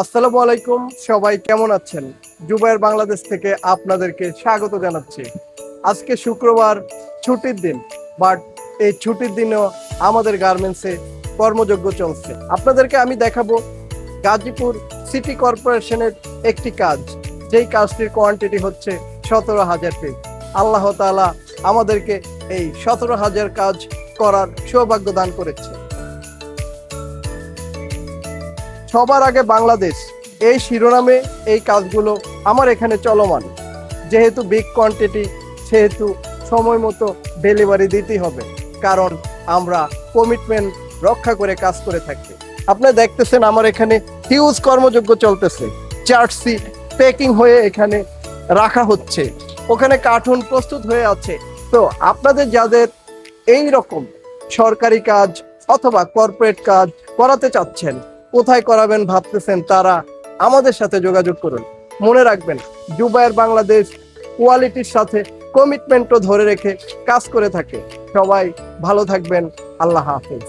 আসসালামু আলাইকুম, সবাই কেমন আছেন? জুবায়ের বাংলাদেশ থেকে আপনাদেরকে স্বাগত জানাচ্ছি। আজকে শুক্রবার, ছুটির দিন, বাট এই ছুটির দিনেও আমাদের গার্মেন্টসে কর্মযজ্ঞ চলছে। আপনাদেরকে আমি দেখাবো গাজীপুর সিটি কর্পোরেশনের একটি কাজ, যেই কাজটির কোয়ান্টিটি হচ্ছে 17,000 পিস। আল্লাহ তাআলা আমাদেরকে এই 17,000 কাজ করার সৌভাগ্য দান করেছে। সবার আগে বাংলাদেশ, এই শিরোনামে এই কাজগুলো আমার এখানে চলমান। যেহেতু বিগ কোয়ান্টিটি, সেহেতু সময় মতো ডেলিভারি দিতেই হবে, কারণ আমরা কমিটমেন্ট রক্ষা করে কাজ করে থাকি। আপনারা দেখতেছেন আমার এখানে হিউজ কর্মযজ্ঞ চলতেছে। জার্সি প্যাকিং হয়ে এখানে রাখা হচ্ছে, ওখানে কার্টুন প্রস্তুত হয়ে আছে। তো আপনাদের যাদের এই রকম সরকারি কাজ অথবা কর্পোরেট কাজ করাতে চাচ্ছেন, কোথায় করাবেন ভাবতেছেন, তারা আমাদের সাথে যোগাযোগ করুন। মনে রাখবেন, জুবায়ের বাংলাদেশ কোয়ালিটির সাথে কমিটমেন্টও ধরে রেখে কাজ করে থাকে। সবাই ভালো থাকবেন। আল্লাহ হাফেজ।